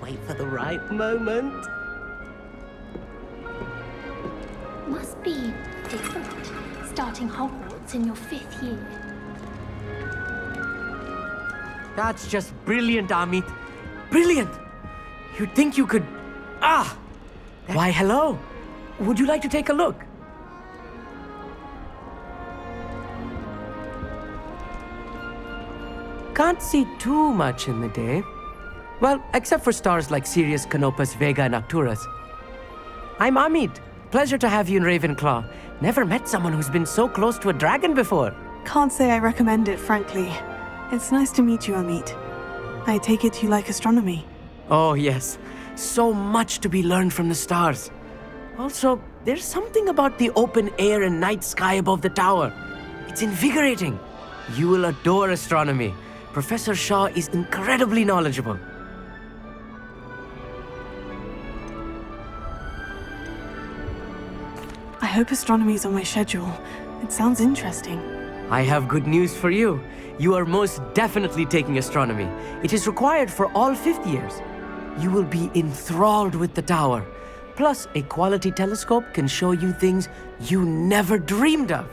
wait for the right moment. Must be different, starting Hogwarts in your 5th year. That's just brilliant, Amit. Brilliant! You'd think you could... Why, hello. Would you like to take a look? Can't see too much in the day. Well, except for stars like Sirius, Canopus, Vega, and Arcturus. I'm Amit. Pleasure to have you in Ravenclaw. Never met someone who's been so close to a dragon before. Can't say I recommend it, frankly. It's nice to meet you, Amit. I take it you like astronomy. Oh, yes. So much to be learned from the stars. Also, there's something about the open air and night sky above the tower. It's invigorating. You will adore astronomy. Professor Shaw is incredibly knowledgeable. I hope astronomy's on my schedule. It sounds interesting. I have good news for you. You are most definitely taking astronomy. It is required for all 5th years. You will be enthralled with the tower. Plus, a quality telescope can show you things you never dreamed of.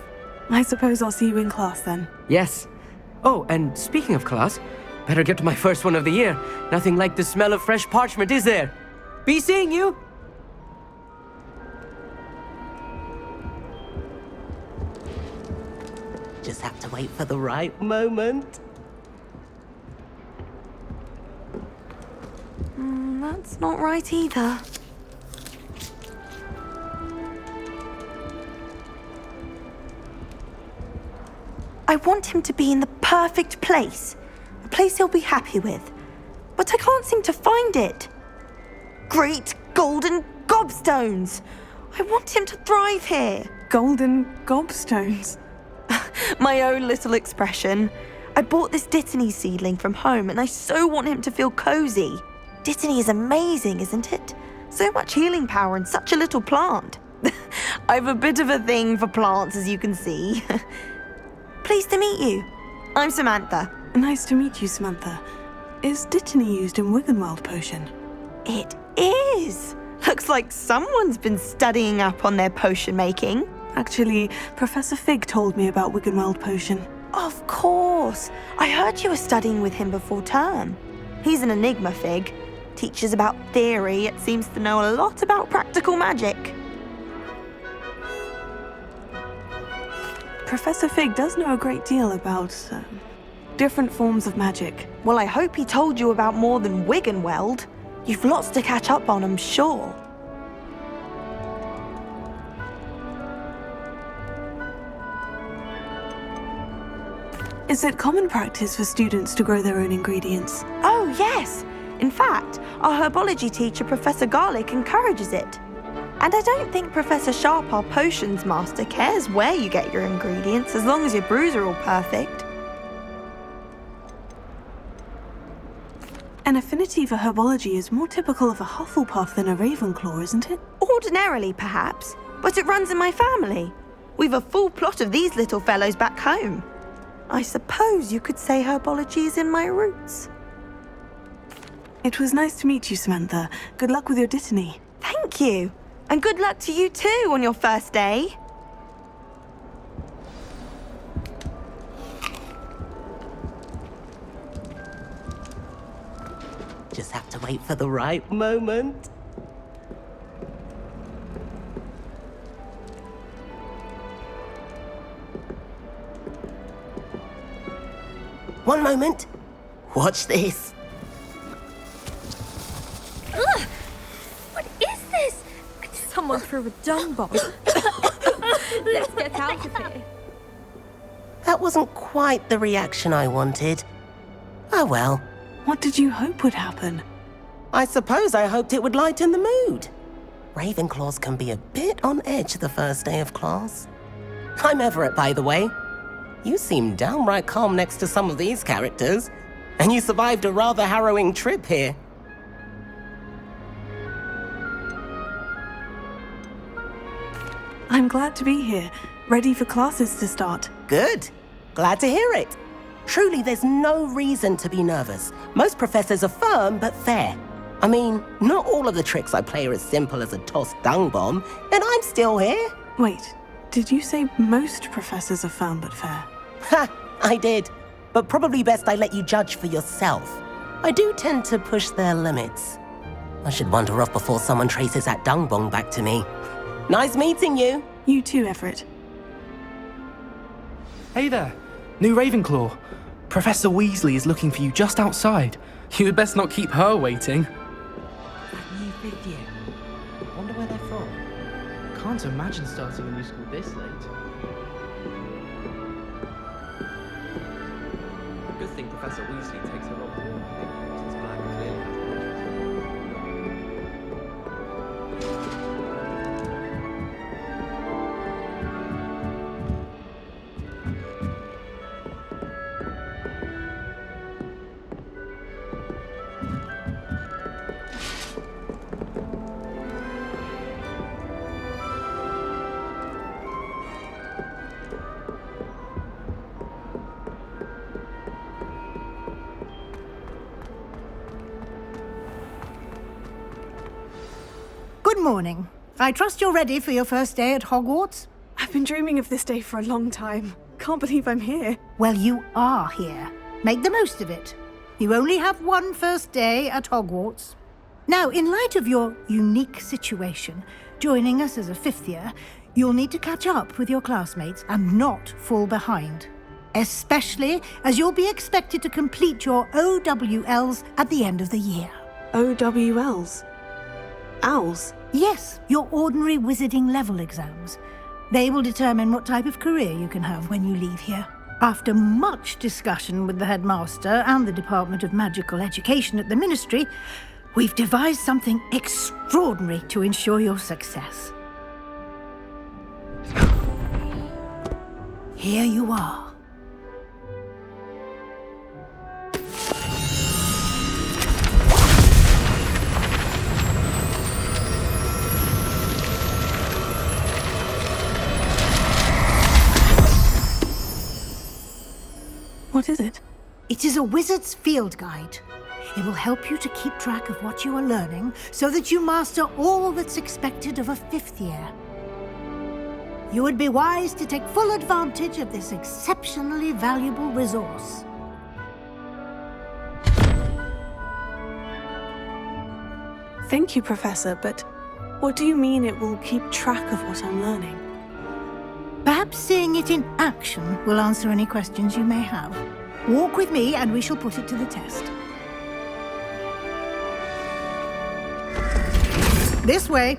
I suppose I'll see you in class then. Yes. Oh, and speaking of class, better get to my first one of the year. Nothing like the smell of fresh parchment, is there? Be seeing you! Just have to wait for the right moment. That's not right either. I want him to be in the perfect place. A place he'll be happy with. But I can't seem to find it. Great golden gobstones! I want him to thrive here. Golden gobstones. My own little expression. I bought this Dittany seedling from home and I so want him to feel cozy. Dittany is amazing, isn't it? So much healing power in such a little plant. I've a bit of a thing for plants, as you can see. Pleased to meet you. I'm Samantha. Nice to meet you, Samantha. Is Dittany used in Wiggenweld potion? It is. Looks like someone's been studying up on their potion making. Actually, Professor Fig told me about Wiggenweld potion. Of course. I heard you were studying with him before term. He's an enigma, Fig. Teaches about theory, yet seems to know a lot about practical magic. Professor Fig does know a great deal about different forms of magic. Well, I hope he told you about more than Wiggenweld. You've lots to catch up on, I'm sure. Is it common practice for students to grow their own ingredients? Oh, yes. In fact, our herbology teacher, Professor Garlick, encourages it. And I don't think Professor Sharp, our potions master, cares where you get your ingredients, as long as your brews are all perfect. An affinity for herbology is more typical of a Hufflepuff than a Ravenclaw, isn't it? Ordinarily, perhaps, but it runs in my family. We've a full plot of these little fellows back home. I suppose you could say herbology is in my roots. It was nice to meet you, Samantha. Good luck with your Dittany. Thank you. And good luck to you too on your first day. Just have to wait for the right moment. One moment. Watch this. Ugh! What is this? Someone threw a dung bomb. Let's get out of here. That wasn't quite the reaction I wanted. Oh well. What did you hope would happen? I suppose I hoped it would lighten the mood. Ravenclaws can be a bit on edge the first day of class. I'm Everett, by the way. You seem downright calm next to some of these characters, and you survived a rather harrowing trip here. I'm glad to be here, ready for classes to start. Good. Glad to hear it. Truly, there's no reason to be nervous. Most professors are firm but fair. I mean, not all of the tricks I play are as simple as a tossed dung bomb, and I'm still here. Wait, did you say most professors are firm but fair? Ha, I did. But probably best I let you judge for yourself. I do tend to push their limits. I should wander off before someone traces that dung bomb back to me. Nice meeting you. You too, Everett. Hey there, new Ravenclaw. Professor Weasley is looking for you just outside. You had best not keep her waiting. That new fifth year. Wonder where they're from. Can't imagine starting a new school this late. Good thing Professor Weasley takes her off warmly, since Black clearly has Good morning. I trust you're ready for your first day at Hogwarts? I've been dreaming of this day for a long time. Can't believe I'm here. Well, you are here. Make the most of it. You only have one first day at Hogwarts. Now, in light of your unique situation, joining us as a fifth year, you'll need to catch up with your classmates and not fall behind. Especially as you'll be expected to complete your OWLs at the end of the year. OWLs? Owls? Yes, your ordinary wizarding level exams. They will determine what type of career you can have when you leave here. After much discussion with the headmaster and the Department of Magical Education at the Ministry, we've devised something extraordinary to ensure your success. Here you are. What is it? It is a wizard's field guide. It will help you to keep track of what you are learning so that you master all that's expected of a fifth year. You would be wise to take full advantage of this exceptionally valuable resource. Thank you, Professor, but what do you mean it will keep track of what I'm learning? Perhaps seeing it in action will answer any questions you may have. Walk with me and we shall put it to the test. This way.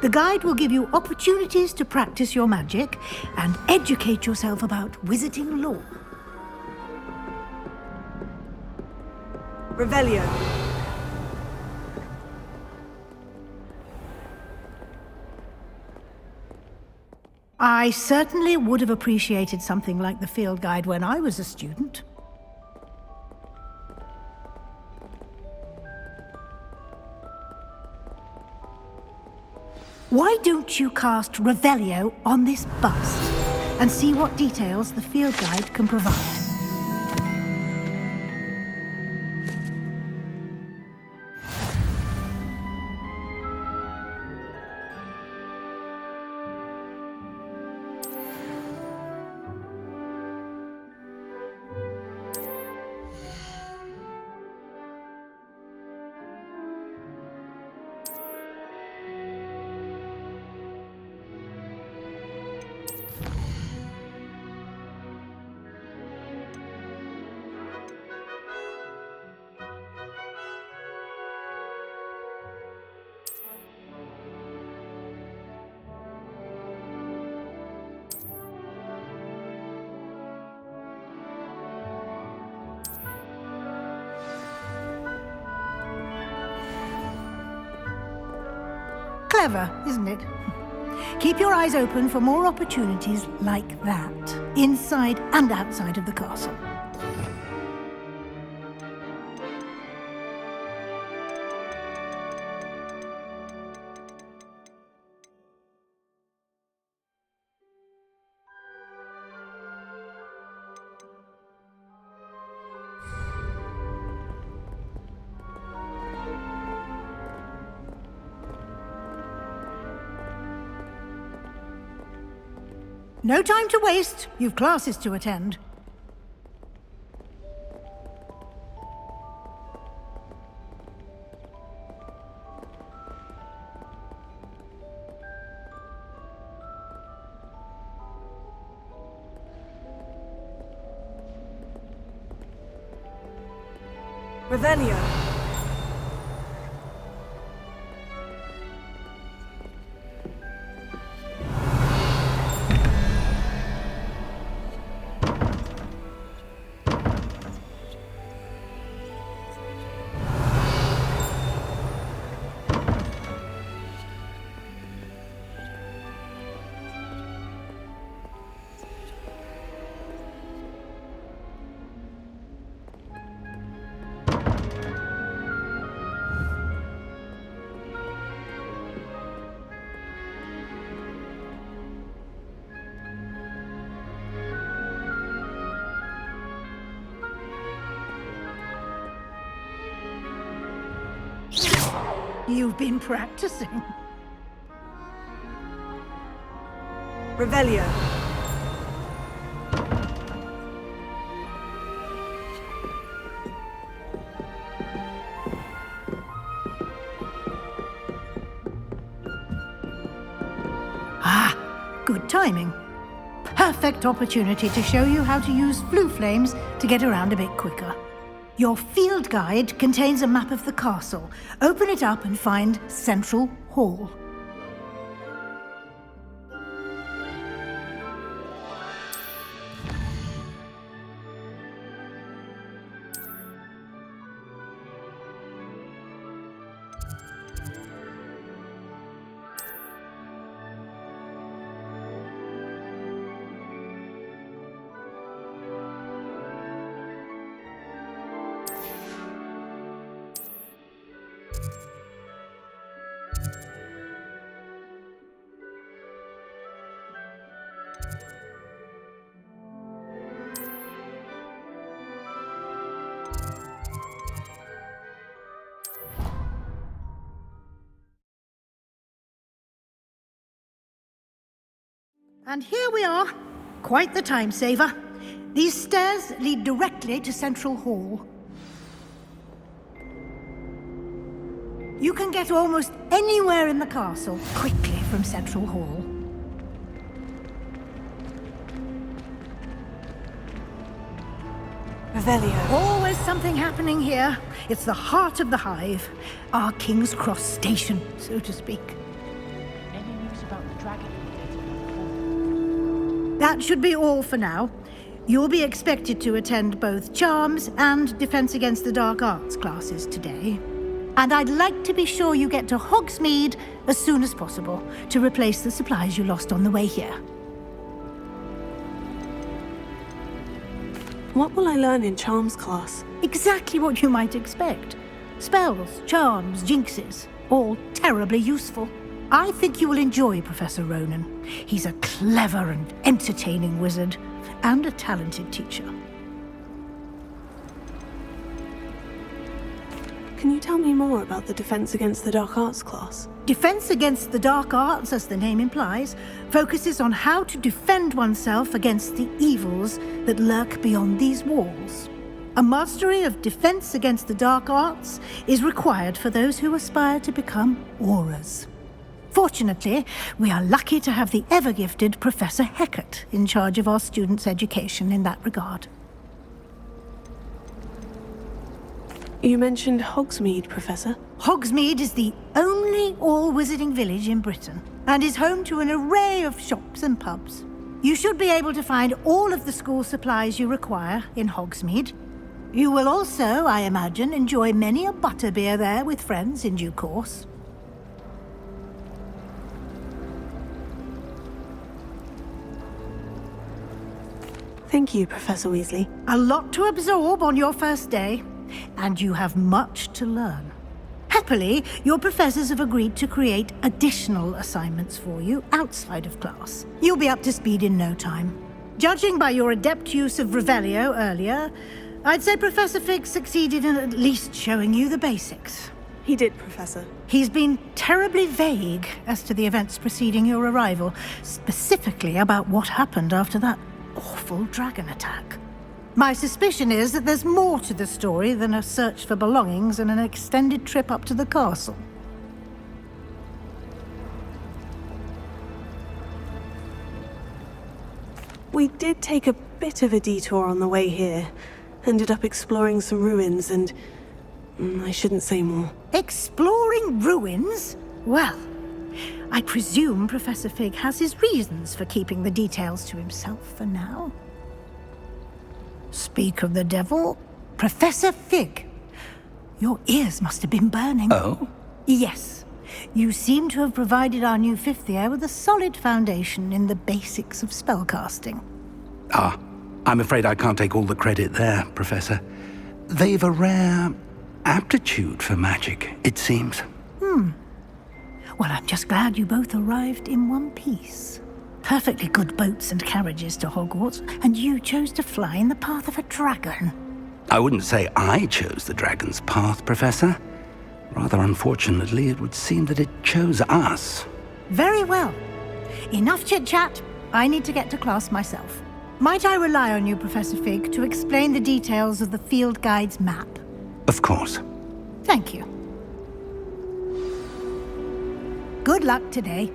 The guide will give you opportunities to practice your magic and educate yourself about wizarding lore. Revelio. I certainly would have appreciated something like the field guide when I was a student. Why don't you cast Revelio on this bust and see what details the field guide can provide? Clever, isn't it? Keep your eyes open for more opportunities like that, inside and outside of the castle. No time to waste. You've classes to attend. Revelio. You've been practicing. Revelio. Good timing. Perfect opportunity to show you how to use flue flames to get around a bit quicker. Your field guide contains a map of the castle. Open it up and find Central Hall. And here we are. Quite the time saver. These stairs lead directly to Central Hall. You can get almost anywhere in the castle quickly from Central Hall. Revelio. Always something happening here. It's the heart of the hive. Our King's Cross station, so to speak. Any news about the dragon? That should be all for now. You'll be expected to attend both Charms and Defense Against the Dark Arts classes today. And I'd like to be sure you get to Hogsmeade as soon as possible to replace the supplies you lost on the way here. What will I learn in Charms class? Exactly what you might expect. Spells, charms, jinxes, all terribly useful. I think you will enjoy Professor Ronan. He's a clever and entertaining wizard, and a talented teacher. Can you tell me more about the Defense Against the Dark Arts class? Defense Against the Dark Arts, as the name implies, focuses on how to defend oneself against the evils that lurk beyond these walls. A mastery of Defense Against the Dark Arts is required for those who aspire to become auras. Fortunately, we are lucky to have the ever-gifted Professor Hecat in charge of our students' education in that regard. You mentioned Hogsmeade, Professor. Hogsmeade is the only all-wizarding village in Britain, and is home to an array of shops and pubs. You should be able to find all of the school supplies you require in Hogsmeade. You will also, I imagine, enjoy many a butterbeer there with friends in due course. Thank you, Professor Weasley. A lot to absorb on your first day, and you have much to learn. Happily, your professors have agreed to create additional assignments for you outside of class. You'll be up to speed in no time. Judging by your adept use of Revelio earlier, I'd say Professor Fig succeeded in at least showing you the basics. He did, Professor. He's been terribly vague as to the events preceding your arrival, specifically about what happened after that awful dragon attack. My suspicion is that there's more to the story than a search for belongings and an extended trip up to the castle. We did take a bit of a detour on the way here. Ended up exploring some ruins and... I shouldn't say more. Exploring ruins? Well, I presume Professor Fig has his reasons for keeping the details to himself for now. Speak of the devil, Professor Fig. Your ears must have been burning. Oh? Yes. You seem to have provided our new fifth year with a solid foundation in the basics of spellcasting. Ah, I'm afraid I can't take all the credit there, Professor. They've a rare aptitude for magic, it seems. Well, I'm just glad you both arrived in one piece. Perfectly good boats and carriages to Hogwarts, and you chose to fly in the path of a dragon. I wouldn't say I chose the dragon's path, Professor. Rather unfortunately, it would seem that it chose us. Very well. Enough chit-chat. I need to get to class myself. Might I rely on you, Professor Fig, to explain the details of the field guide's map? Of course. Thank you. Good luck today.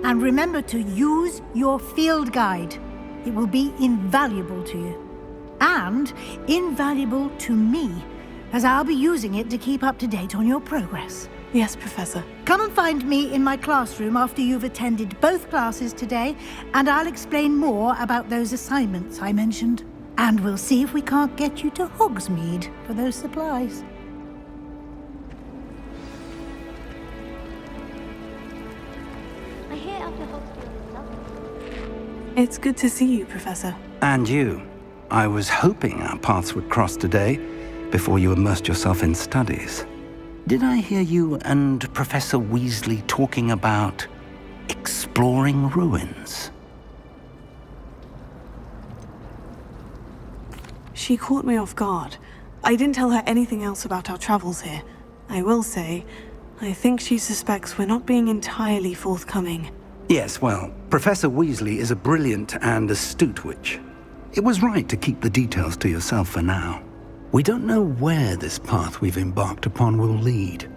And remember to use your field guide. It will be invaluable to you. And invaluable to me, as I'll be using it to keep up to date on your progress. Yes, Professor. Come and find me in my classroom after you've attended both classes today, and I'll explain more about those assignments I mentioned. And we'll see if we can't get you to Hogsmeade for those supplies. I hear after Hogsmeade is lovely. It's good to see you, Professor. And you. I was hoping our paths would cross today, before you immersed yourself in studies. Did I hear you and Professor Weasley talking about exploring ruins? She caught me off guard. I didn't tell her anything else about our travels here. I will say, I think she suspects we're not being entirely forthcoming. Yes, well, Professor Weasley is a brilliant and astute witch. It was right to keep the details to yourself for now. We don't know where this path we've embarked upon will lead.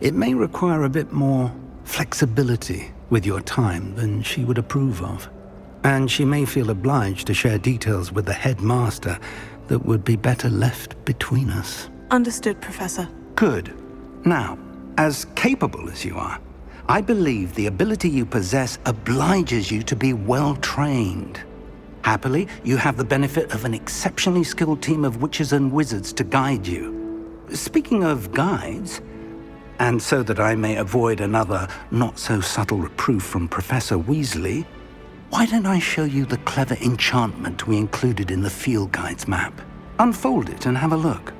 It may require a bit more flexibility with your time than she would approve of. And she may feel obliged to share details with the headmaster that would be better left between us. Understood, Professor. Good. Now, as capable as you are, I believe the ability you possess obliges you to be well trained. Happily, you have the benefit of an exceptionally skilled team of witches and wizards to guide you. Speaking of guides, and so that I may avoid another not-so-subtle reproof from Professor Weasley, why don't I show you the clever enchantment we included in the field guide's map? Unfold it and have a look.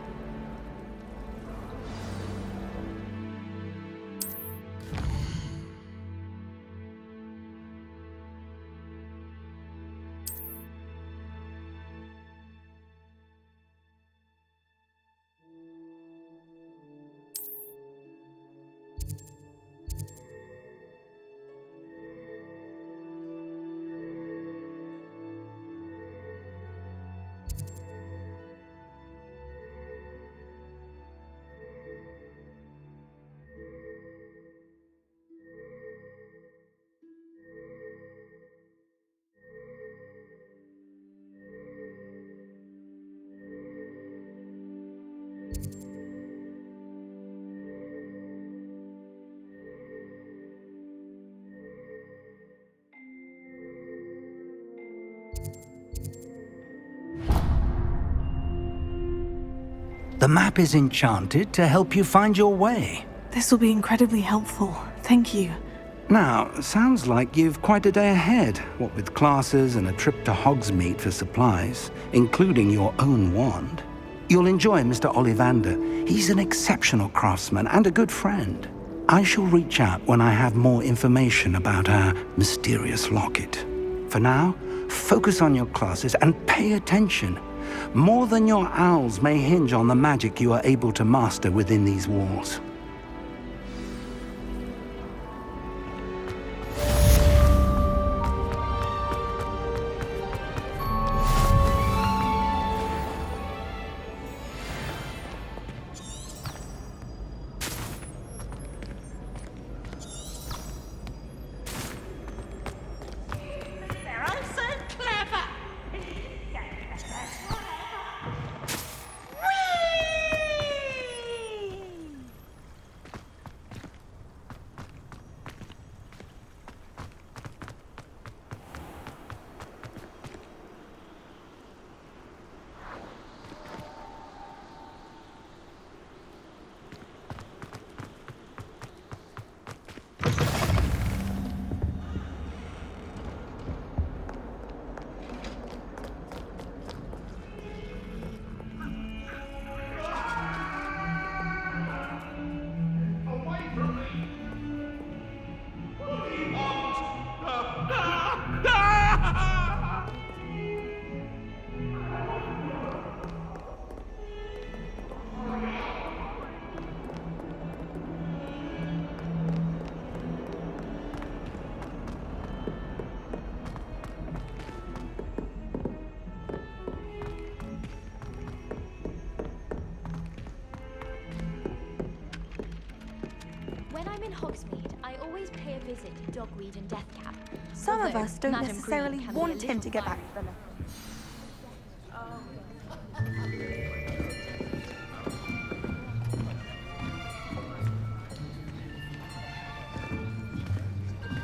The map is enchanted to help you find your way. This will be incredibly helpful. Thank you. Now, sounds like you've quite a day ahead, what with classes and a trip to Hogsmeade for supplies, including your own wand. You'll enjoy Mr. Ollivander. He's an exceptional craftsman and a good friend. I shall reach out when I have more information about our mysterious locket. For now, focus on your classes and pay attention. More than your owls may hinge on the magic you are able to master within these walls. When I'm in Hogsmeade, I always pay a visit to Dogweed and Deathcap. Some of Although us don't Madam necessarily Green can be a want him little to get back violent.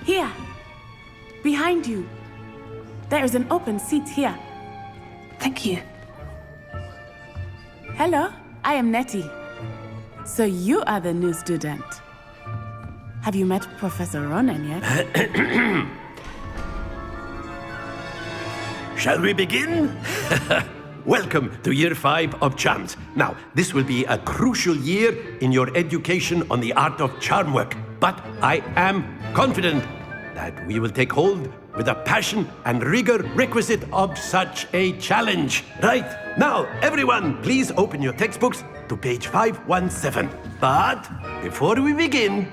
Here! Behind you! There is an open seat here. Thank you. Hello, I am Nettie. So you are the new student. Have you met Professor Ronan yet? Shall we begin? Welcome to Year 5 of Charms. Now, this will be a crucial year in your education on the art of charm work, but I am confident that we will take hold with the passion and rigor requisite of such a challenge. Right, now, everyone, please open your textbooks to page 517. But before we begin,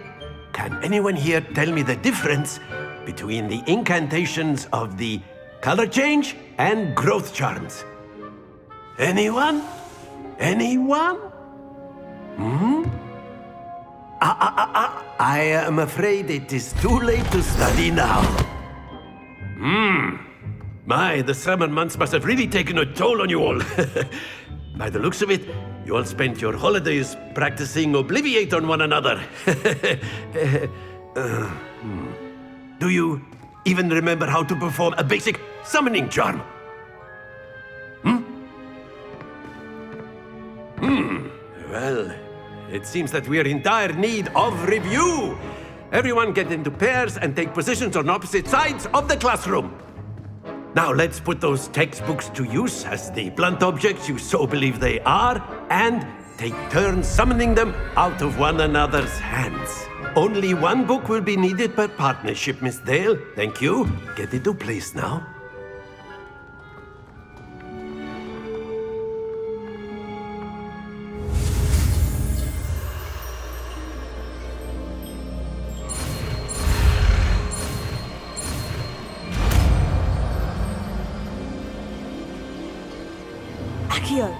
can anyone here tell me the difference between the incantations of the color change and growth charms? Anyone? Anyone? I am afraid it is too late to study now. My, the summer months must have really taken a toll on you all. By the looks of it, you all spent your holidays practicing Obliviate on one another. Do you even remember how to perform a basic summoning charm? Well, it seems that we are in dire need of review. Everyone get into pairs and take positions on opposite sides of the classroom. Now let's put those textbooks to use as the blunt objects you so believe they are, and take turns summoning them out of one another's hands. Only one book will be needed per partnership, Miss Dale. Thank you. Get into place now. Akio!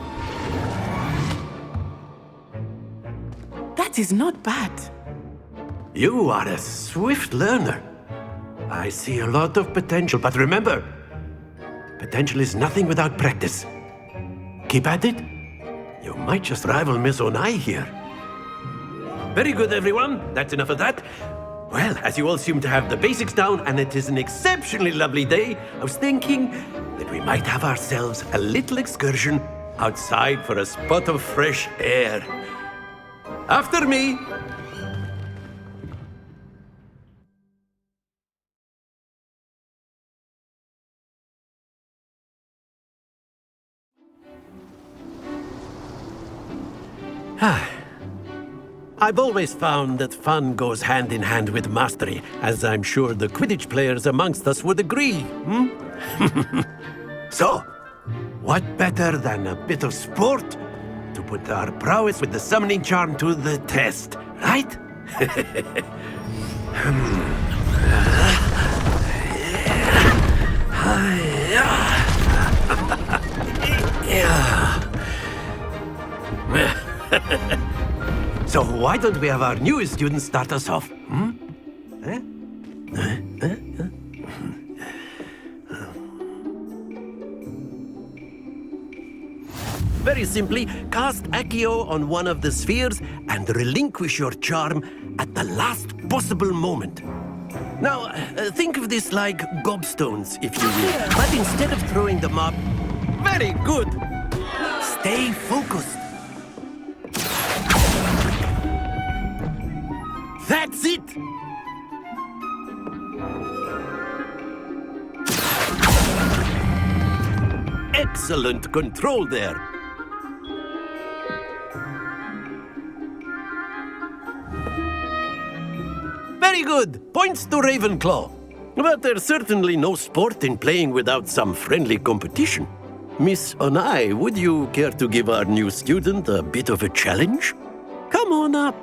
That is not bad. You are a swift learner. I see a lot of potential, but remember, potential is nothing without practice. Keep at it. You might just rival Miss Onai here. Very good, everyone. That's enough of that. Well, as you all seem to have the basics down, and it is an exceptionally lovely day, I was thinking that we might have ourselves a little excursion outside for a spot of fresh air. After me. I've always found that fun goes hand in hand with mastery, as I'm sure the Quidditch players amongst us would agree. So, what better than a bit of sport to put our prowess with the summoning charm to the test, right? So why don't we have our newest student start us off? Very simply, cast Accio on one of the spheres and relinquish your charm at the last possible moment. Now, think of this like gobstones, if you will. But instead of throwing them up... Very good! Stay focused. That's it! Excellent control there. Very good. Points to Ravenclaw. But there's certainly no sport in playing without some friendly competition. Miss Onai, would you care to give our new student a bit of a challenge? Come on up.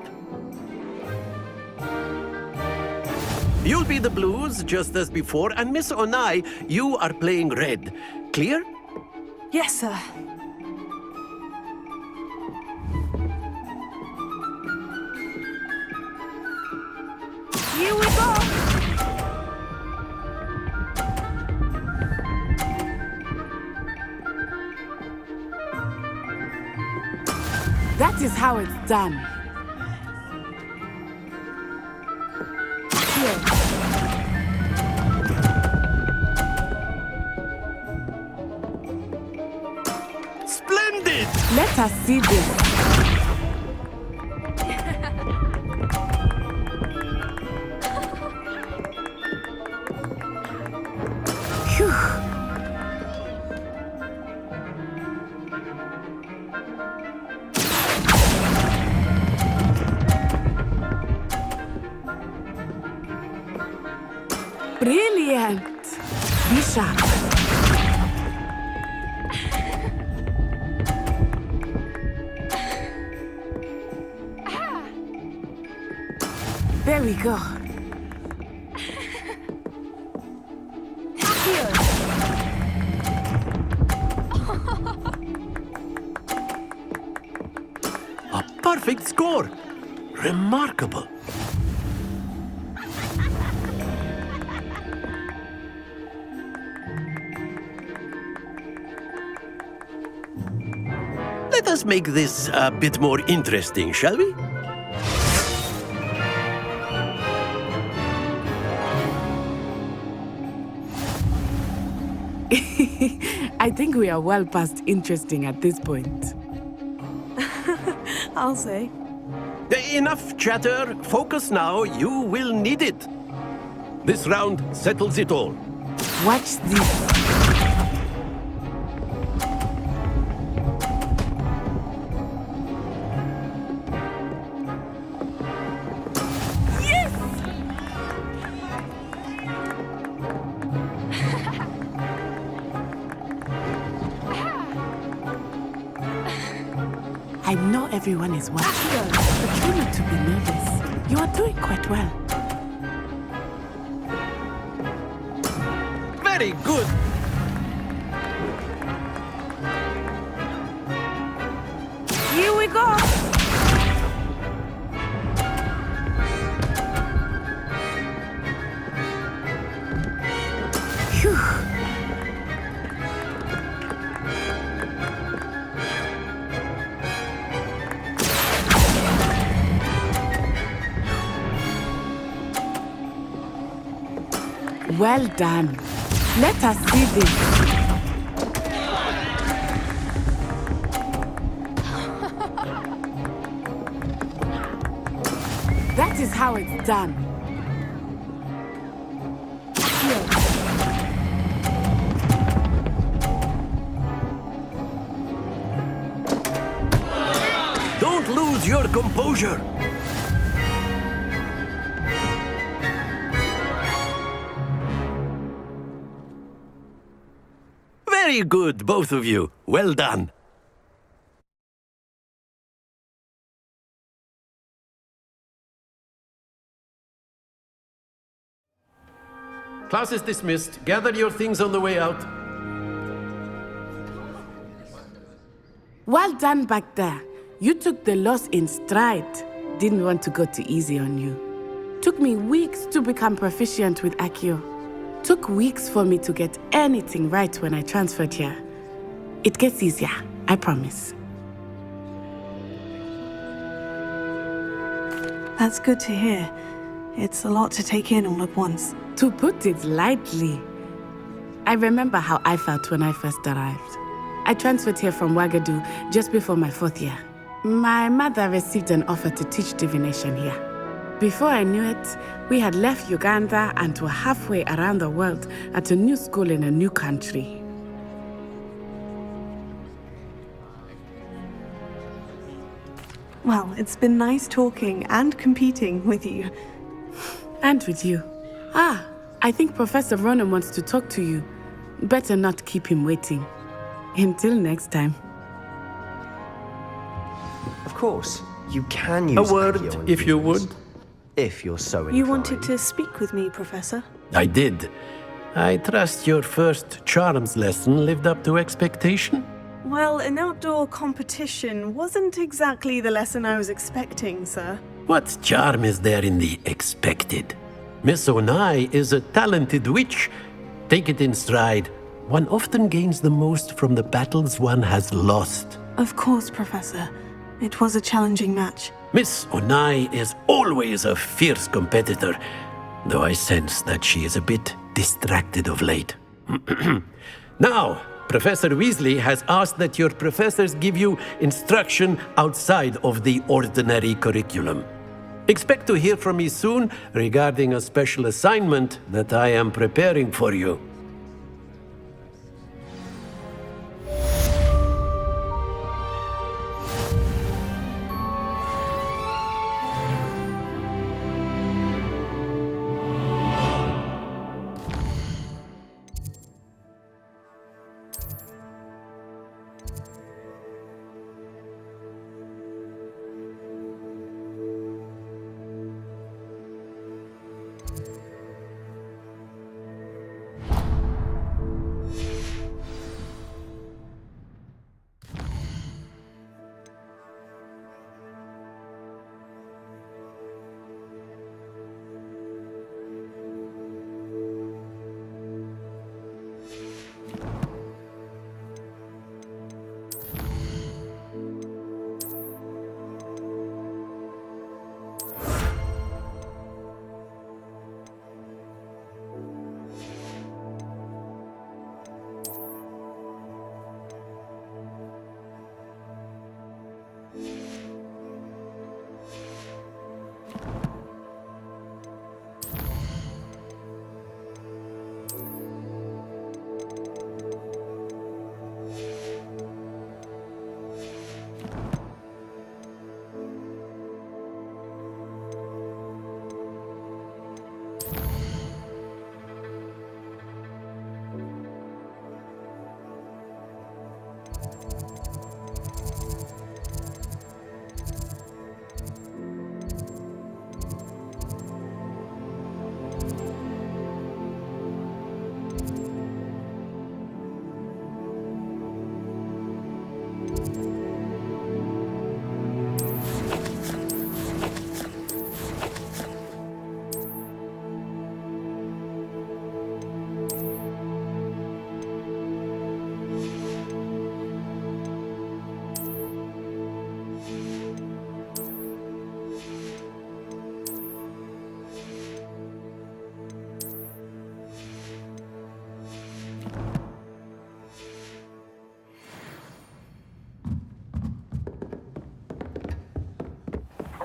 You'll be the blues, just as before, and Miss Onai, you are playing red. Clear? Yes, sir. Here we go! That is how it's done. Here. Splendid! Let us see this. Phew. Brilliant! Be sharp. There we go. Here. A perfect score! Remarkable! Let us make this a bit more interesting, shall we? I think we are well past interesting at this point. I'll say. Enough chatter. Focus now. You will need it. This round settles it all. Watch this. I know everyone is watching, but try not to be nervous. You are doing quite well. Very good. Here we go. Phew. Well done. Let us see this. That is how it's done. Here. Don't lose your composure. Very good, both of you. Well done. Class is dismissed. Gather your things on the way out. Well done back there. You took the loss in stride. Didn't want to go too easy on you. Took me weeks to become proficient with Accio. Took weeks for me to get anything right when I transferred here. It gets easier, I promise. That's good to hear. It's a lot to take in all at once. To put it lightly, I remember how I felt when I first arrived. I transferred here from Ouagadougou just before my 4th year. My mother received an offer to teach divination here. Before I knew it, we had left Uganda and were halfway around the world at a new school in a new country. Well, it's been nice talking and competing with you. And with you. Ah, I think Professor Ronan wants to talk to you. Better not keep him waiting. Until next time. Of course, you can use A word, Accio on if you humans, would. If you're so inclined. You wanted to speak with me, Professor? I did. I trust your first charms lesson lived up to expectation? Well, an outdoor competition wasn't exactly the lesson I was expecting, sir. What charm is there in the expected? Miss Onai is a talented witch. Take it in stride. One often gains the most from the battles one has lost. Of course, Professor. It was a challenging match. Miss Onai is always a fierce competitor, though I sense that she is a bit distracted of late. Now, Professor Weasley has asked that your professors give you instruction outside of the ordinary curriculum. Expect to hear from me soon regarding a special assignment that I am preparing for you.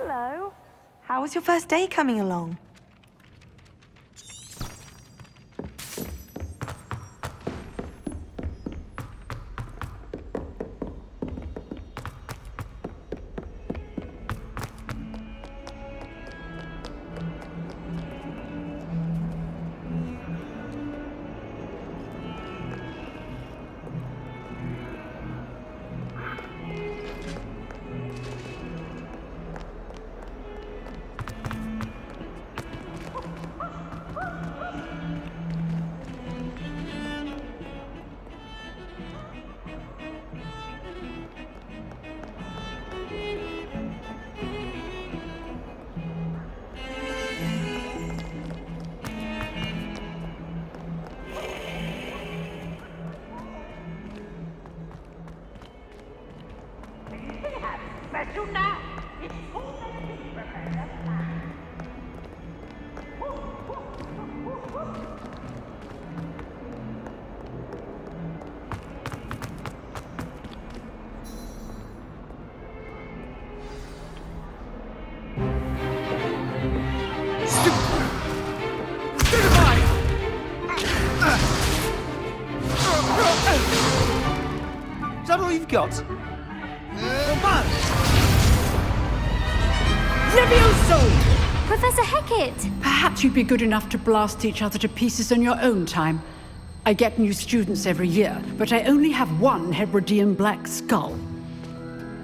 Hello. How was your first day coming along? Is that all you've got? Levioso! Professor Hecat! Perhaps you'd be good enough to blast each other to pieces in your own time. I get new students every year, but I only have one Hebridean black skull.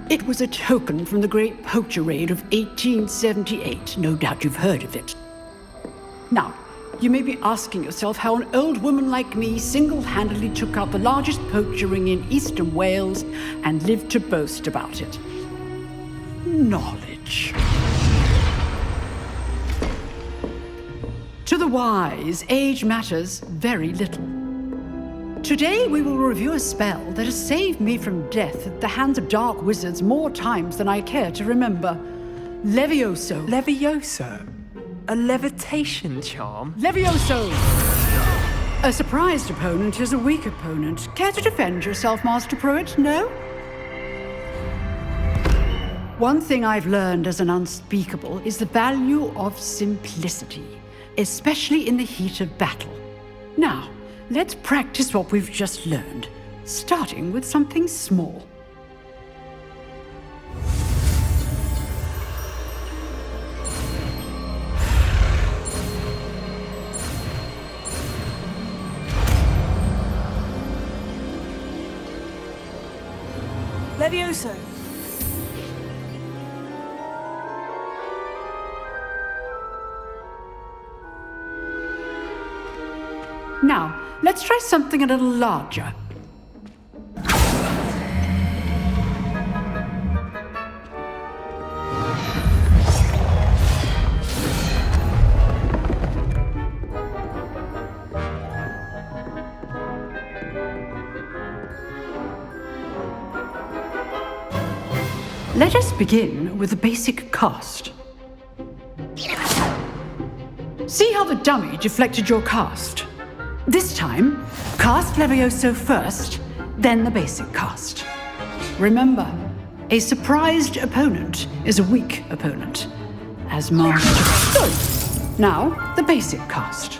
It was a token from the Great Poacher Raid of 1878. No doubt you've heard of it. Now, you may be asking yourself how an old woman like me single-handedly took out the largest poacher ring in eastern Wales and lived to boast about it. Knowledge. the wise, age matters very little. Today we will review a spell that has saved me from death at the hands of dark wizards more times than I care to remember. Levioso. Levioso? A levitation charm? Levioso! A surprised opponent is a weak opponent. Care to defend yourself, Master Pruitt? No? One thing I've learned as an unspeakable is the value of simplicity, especially in the heat of battle. Now, let's practice what we've just learned, starting with something small. Levioso. Now, let's try something a little larger. Let us begin with the basic cast. See how the dummy deflected your cast? This time, cast Levioso first, then the basic cast. Remember, a surprised opponent is a weak opponent. As Master... Good! Now, the basic cast.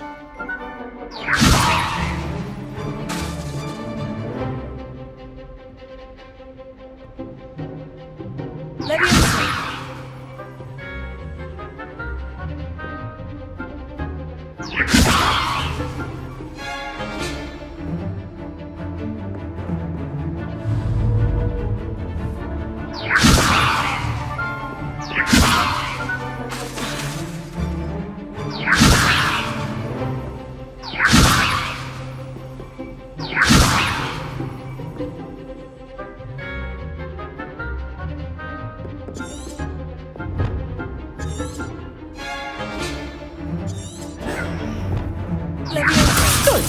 Good.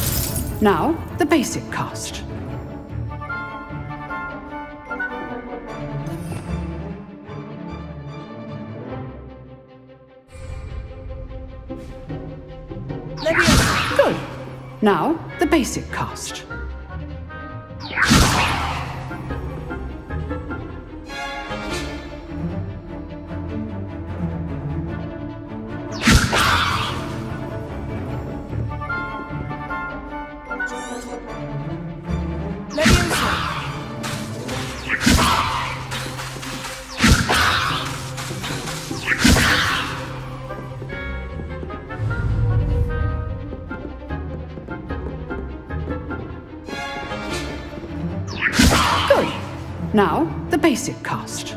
Now, the basic cast. Good. Now, the basic cast. Now, the basic cast.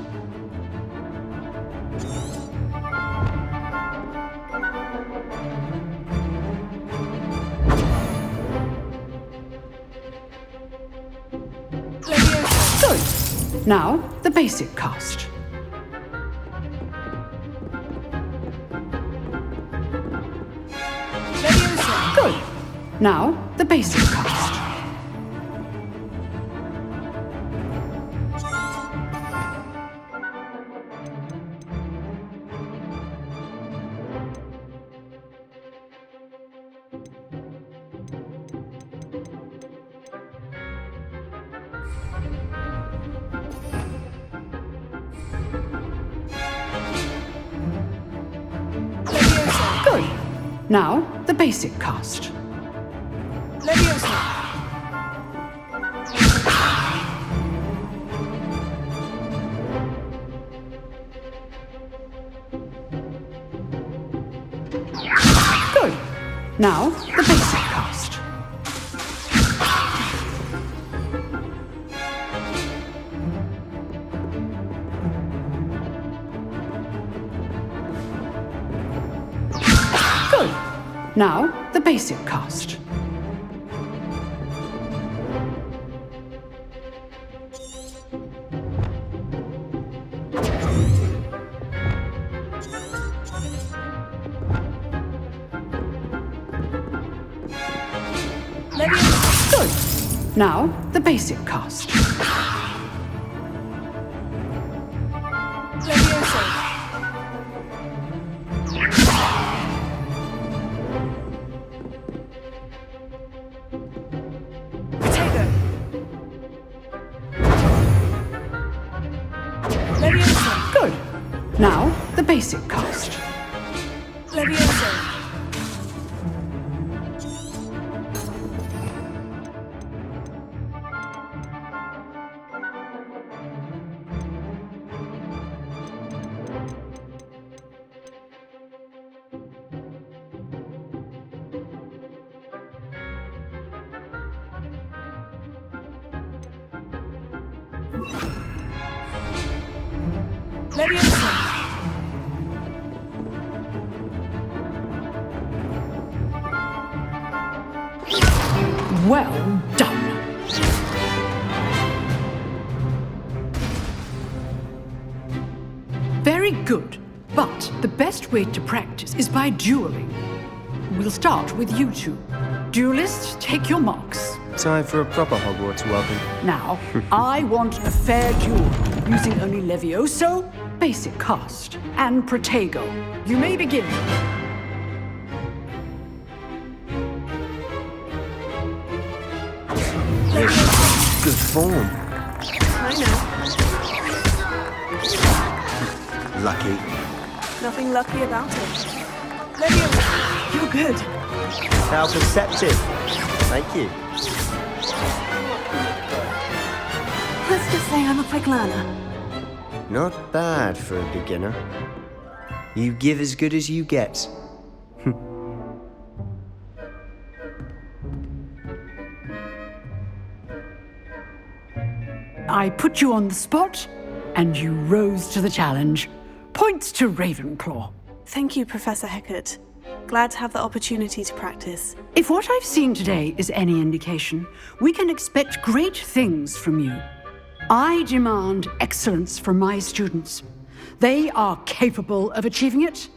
Good. Now, the basic cast. Good. Now, the basic cast. Good. Now, the basic cast. Good. Now, the basic cast. Good. Now, the basic cast. Now, the basic cast. Good. Now, the basic cast. Well done. Very good. But the best way to practice is by dueling. We'll start with you two. Duelists, take your marks. Time for a proper Hogwarts welcome. Now, I want a fair duel, using only Levioso, basic cast, and Protego. You may begin. Good form. I know. Lucky. Nothing lucky about it. You're good. How perceptive. Thank you. Let's just say I'm a quick learner. Not bad for a beginner. You give as good as you get. I put you on the spot, and you rose to the challenge. Points to Ravenclaw. Thank you, Professor Hecat. Glad to have the opportunity to practice. If what I've seen today is any indication, we can expect great things from you. I demand excellence from my students. They are capable of achieving it,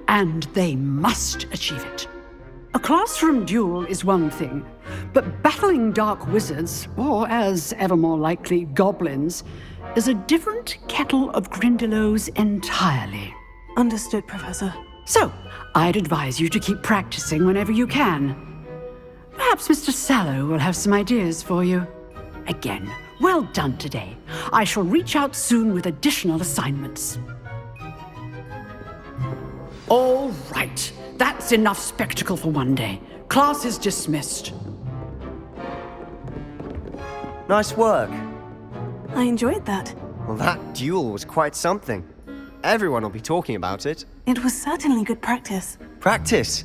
and they must achieve it. A classroom duel is one thing, but battling dark wizards, or as ever more likely, goblins, is a different kettle of Grindylows entirely. Understood, Professor. So, I'd advise you to keep practicing whenever you can. Perhaps Mr. Sallow will have some ideas for you. Again, well done today. I shall reach out soon with additional assignments. All right. That's enough spectacle for one day. Class is dismissed. Nice work. I enjoyed that. Well, that duel was quite something. Everyone will be talking about it. It was certainly good practice. Practice?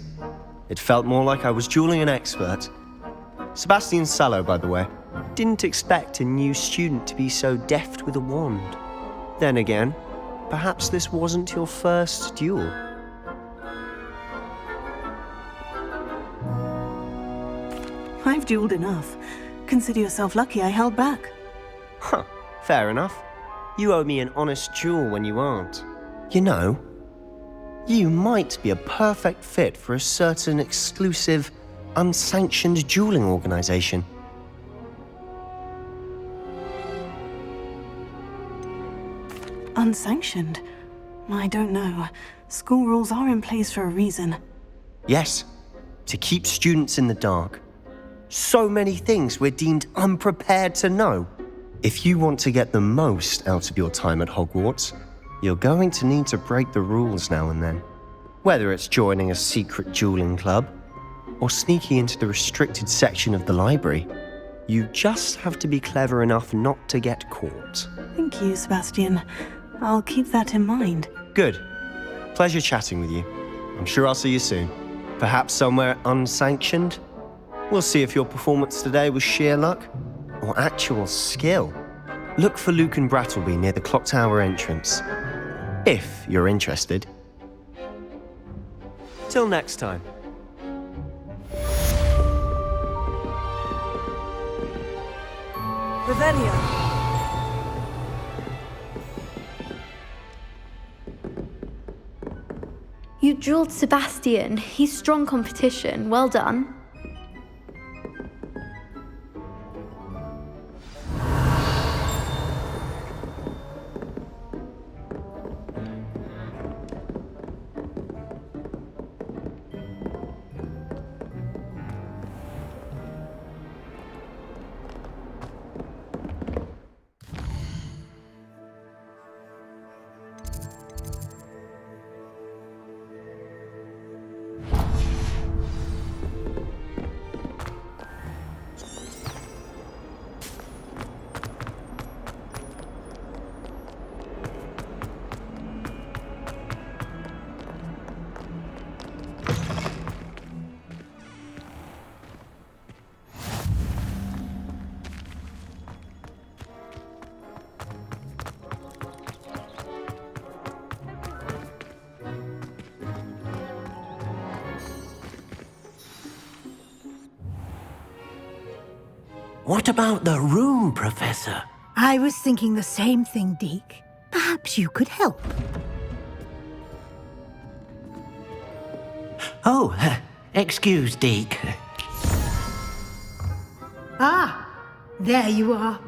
It felt more like I was dueling an expert. Sebastian Sallow, by the way. Didn't expect a new student to be so deft with a wand. Then again, perhaps this wasn't your first duel. I've dueled enough. Consider yourself lucky I held back. Huh, fair enough. You owe me an honest duel when you aren't. You know, you might be a perfect fit for a certain exclusive, unsanctioned dueling organization. Unsanctioned? I don't know. School rules are in place for a reason. Yes, to keep students in the dark. So many things we're deemed unprepared to know. If you want to get the most out of your time at Hogwarts, you're going to need to break the rules now and then. Whether it's joining a secret dueling club, or sneaking into the restricted section of the library, you just have to be clever enough not to get caught. Thank you, Sebastian. I'll keep that in mind. Good. Pleasure chatting with you. I'm sure I'll see you soon. Perhaps somewhere unsanctioned? We'll see if your performance today was sheer luck or actual skill. Look for Luke and Brattleby near the clock tower entrance, if you're interested. Till next time. Revelio. You dueled Sebastian. He's strong competition. Well done. What about the room, Professor? I was thinking the same thing, Deke. Perhaps you could help. Oh, excuse, Deke. Ah, there you are.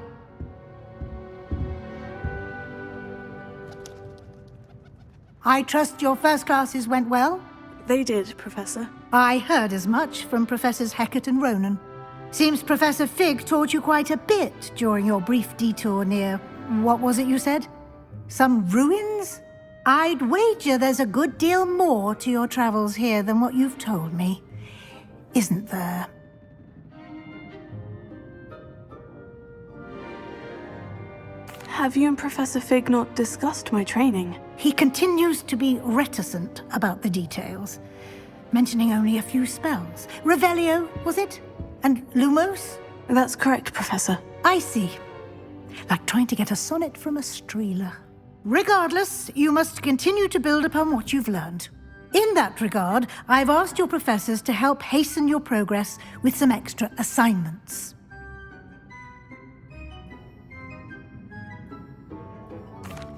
I trust your first classes went well? They did, Professor. I heard as much from Professors Hecat and Ronan. Seems Professor Fig taught you quite a bit during your brief detour near... what was it you said? Some ruins? I'd wager there's a good deal more to your travels here than what you've told me. Isn't there? Have you and Professor Fig not discussed my training? He continues to be reticent about the details, mentioning only a few spells. Revelio, was it? And Lumos? That's correct, Professor. I see. Like trying to get a sonnet from a streeler. Regardless, you must continue to build upon what you've learned. In that regard, I've asked your professors to help hasten your progress with some extra assignments.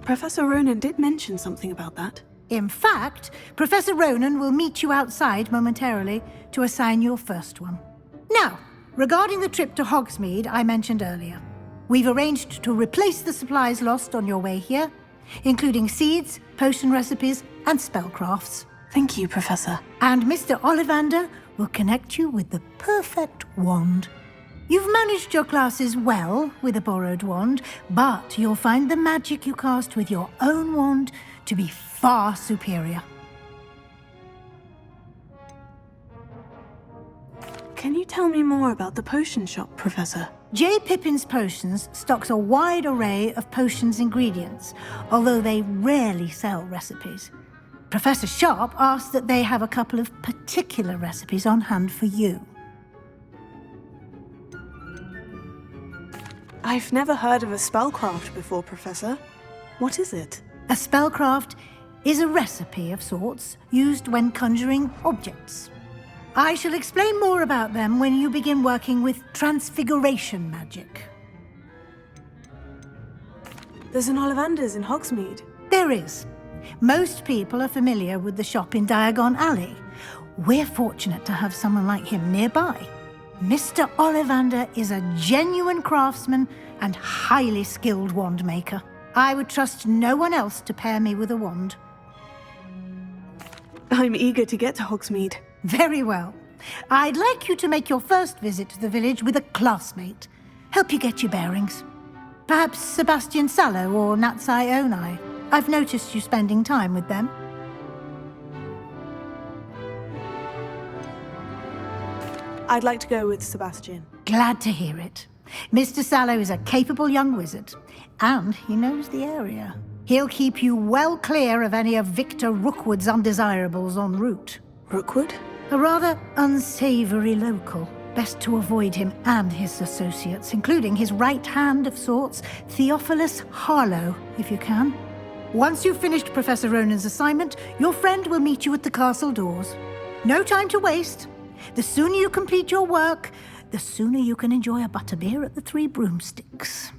Professor Ronan did mention something about that. In fact, Professor Ronan will meet you outside momentarily to assign your first one. Now, regarding the trip to Hogsmeade I mentioned earlier, we've arranged to replace the supplies lost on your way here, including seeds, potion recipes, and spellcrafts. Thank you, Professor. And Mr. Ollivander will connect you with the perfect wand. You've managed your classes well with a borrowed wand, but you'll find the magic you cast with your own wand to be far superior. Can you tell me more about the potion shop, Professor? J. Pippin's Potions stocks a wide array of potions ingredients, although they rarely sell recipes. Professor Sharp asked that they have a couple of particular recipes on hand for you. I've never heard of a spellcraft before, Professor. What is it? A spellcraft is a recipe of sorts used when conjuring objects. I shall explain more about them when you begin working with transfiguration magic. There's an Ollivander's in Hogsmeade. There is. Most people are familiar with the shop in Diagon Alley. We're fortunate to have someone like him nearby. Mr. Ollivander is a genuine craftsman and highly skilled wand maker. I would trust no one else to pair me with a wand. I'm eager to get to Hogsmeade. Very well. I'd like you to make your first visit to the village with a classmate. Help you get your bearings. Perhaps Sebastian Sallow or Natsai Onai. I've noticed you spending time with them. I'd like to go with Sebastian. Glad to hear it. Mr. Sallow is a capable young wizard, and he knows the area. He'll keep you well clear of any of Victor Rookwood's undesirables en route. Rookwood? A rather unsavory local. Best to avoid him and his associates, including his right hand of sorts, Theophilus Harlow, if you can. Once you've finished Professor Ronan's assignment, your friend will meet you at the castle doors. No time to waste. The sooner you complete your work, the sooner you can enjoy a butterbeer at the Three Broomsticks.